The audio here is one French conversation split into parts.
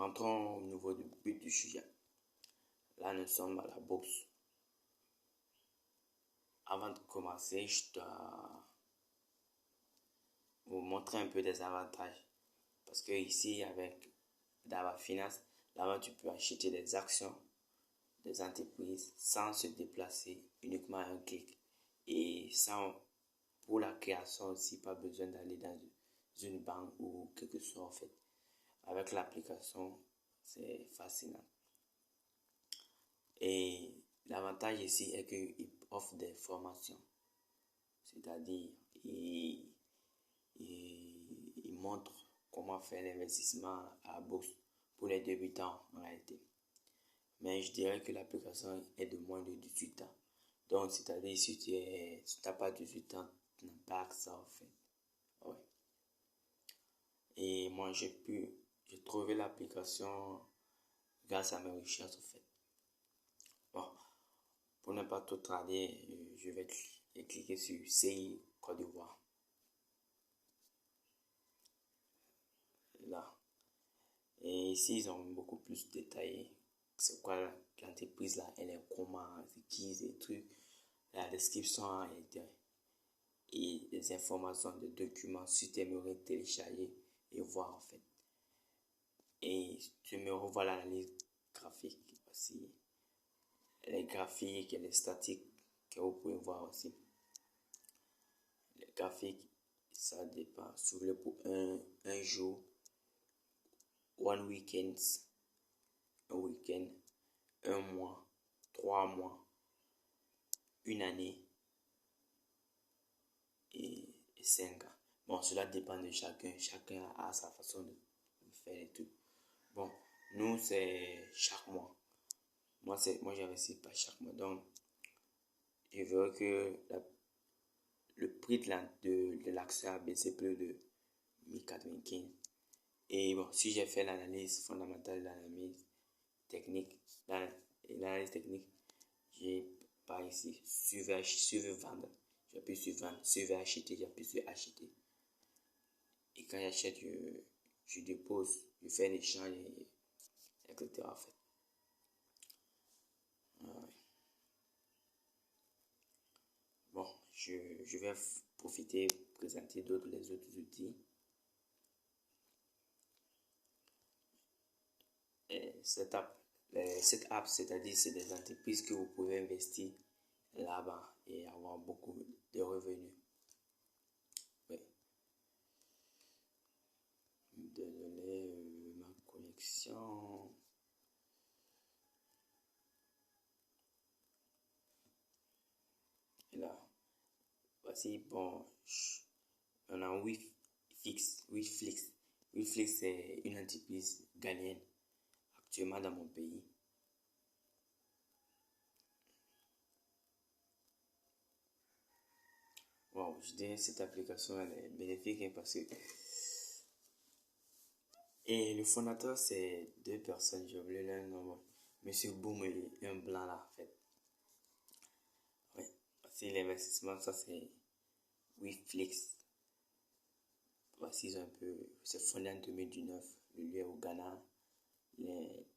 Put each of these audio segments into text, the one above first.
Rentrons au niveau du but du sujet. Là, nous sommes à la bourse. Avant de commencer, je dois vous montrer un peu des avantages. Parce que ici, avec Dava Finance, là-bas, tu peux acheter des actions des entreprises sans se déplacer, uniquement à un clic. Et pour la création aussi, pas besoin d'aller dans une banque ou quelque chose en fait. Avec l'application, c'est fascinant. Et l'avantage ici est qu'il offre des formations. C'est-à-dire, il montre comment faire l'investissement à la bourse pour les débutants en réalité. Mais je dirais que l'application est de moins de 18 ans. Donc, c'est-à-dire, si tu n'as pas 18 ans, tu n'as pas accès en fait. Ouais. Et moi, j'ai trouvé l'application grâce à mes recherches en fait. Bon, pour ne pas trop tarder, je vais cliquer sur CI Côte d'Ivoire. Là. Et ici, ils ont beaucoup plus détaillé. C'est quoi l'entreprise là, elle est comment, c'est qui, ces trucs, la description et des informations, des documents si tu aimerais télécharger et voir en fait. Et tu me revois l'analyse graphique aussi. Les graphiques et les statiques que vous pouvez voir aussi. Les graphiques, ça dépend. Si vous voulez pour un jour, un week-end, un mois, 3 mois, une année et 5 ans. Bon, cela dépend de chacun. Chacun a sa façon de faire les trucs. Bon, nous, c'est chaque mois. Moi, j'investis pas chaque mois. Donc, je veux que le prix de l'action a baissé plus de 1095. Et bon, si j'ai fait l'analyse fondamentale, l'analyse technique, j'ai pas ici, suivre vendre. J'appuie sur vendre, suivre acheter, j'appuie sur acheter. Et quand j'achète, je dépose, je fais l'échange, etc. en fait. Bon, je vais profiter, présenter les autres outils. Cette app, c'est-à-dire c'est des entreprises que vous pouvez investir là-bas et avoir beaucoup de revenus. Oui. Désolé, ma connexion. Et là, voici, bon, on a Wiflix. Wiflix, c'est une entreprise ghanéenne actuellement dans mon pays. Wow, je dirais que cette application elle est bénéfique parce que et le fondateur c'est 2 personnes, j'ai oublié leur nom, Monsieur Boom et un blanc là en fait. Oui, c'est l'investissement, ça c'est Wiflix. Voici un peu, c'est fondé en 2019, le lieu au Ghana,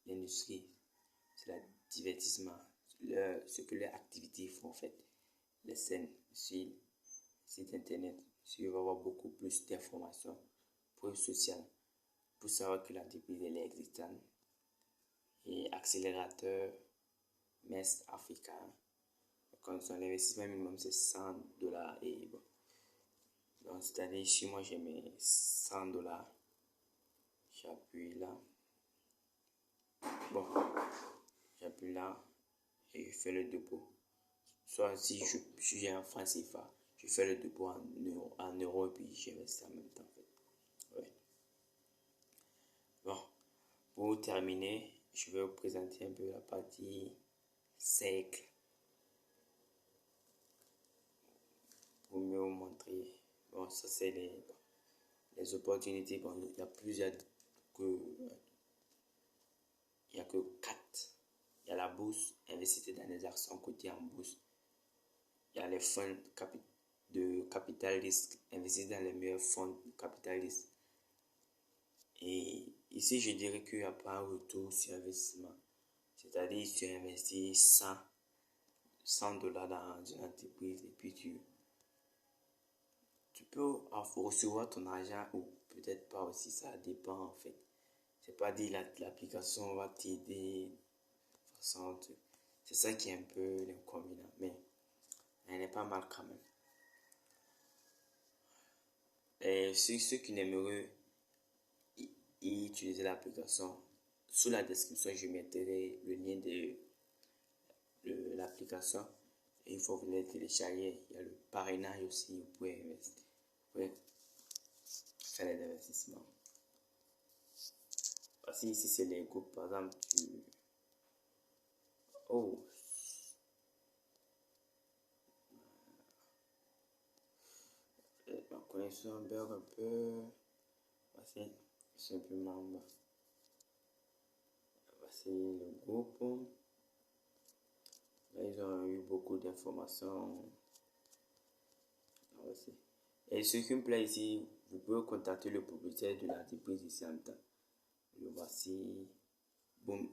l'industrie, c'est le divertissement, ce que les activités font en fait, les scènes sur le site internet, si vous avoir beaucoup plus d'informations pour le social, pour savoir que l'entreprise est existante, et accélérateur MES africain, quand l'investissement minimum c'est $100 et bon. Donc, c'est-à-dire ici, moi j'ai mes $100. J'appuie là. Bon, j'appuie là et je fais le dépôt. Soit si j'ai un franc CFA, je fais le dépôt en euros et puis j'investis en même temps. En fait. Ouais. Bon, pour terminer, je vais vous présenter un peu la partie cercle. Pour mieux vous montrer. Bon, ça c'est les opportunités. Bon, il y a plusieurs il n'y a que 4. Il y a la bourse, investissez dans les actions cotées en bourse. Il y a les fonds de capital risque, investissez dans les meilleurs fonds de capital risque. Et Ici, je dirais qu'il n'y a pas un retour sur investissement. C'est-à-dire, tu investis 100 dollars dans une entreprise et puis tu peux recevoir ton argent ou peut-être pas aussi, ça dépend en fait. C'est pas dit l'application va t'aider. C'est ça qui est un peu l'inconvénient, mais elle n'est pas mal quand même. Et ceux qui n'aimeraient utiliser l'application, sous la description, je mettrai le lien de l'application. Et il faut vous les télécharger. Il y a le parrainage aussi, vous pouvez investir. Vous pouvez faire des investissements. Voici ici, c'est les groupes. Par exemple, Oh, ma connexion bug un peu. Voici simplement. Voici le groupe. Là, ils ont eu beaucoup d'informations. Voici. Et ce qui me plaît ici, vous pouvez contacter le propriétaire de l'entreprise ici en temps. Le voici. Boom.